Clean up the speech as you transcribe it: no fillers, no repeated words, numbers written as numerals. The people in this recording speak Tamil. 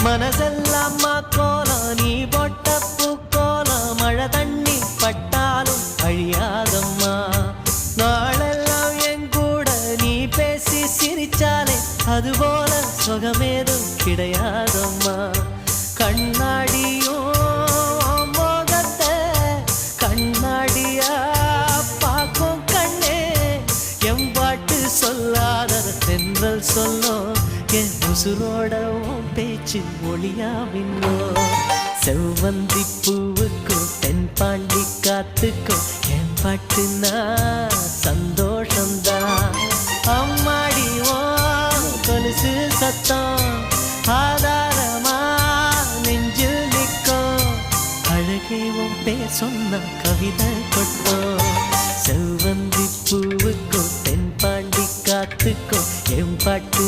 மனசெல்லாம் கோலம் நீ போட்ட பூக்கோலம் மழை தண்ணி பட்டாலும் அழியாதம்மா நாளெல்லாம் என் கூட நீ பேசி சிரிச்சாலே அதுபோல சுகமேதும் கிடையாதம்மா கண்ணாடியோ மோகத்தை கண்ணாடியா பார்க்கும் கண்ணே எம்பாட்டு சொல்லாத தென்றல் சொல்லோ என் உசுரோட பேச்சு ஒளியாவின்னோ செவ்வந்தி பூவுக்கும் தென்பாண்டி காத்துக்கும் என் பாட்டுனா சந்தோஷம்தான் அம்மாடி ஓ கொலுசு சத்தம் ஆதாரமா நெஞ்சில் நிற்கும் அழகே உன் பேர் சொன்ன கவிதை கொட்டும் செவ்வந்தி பூவுக்கும் தென்பாண்டி காத்துக்கும் என் பாட்டு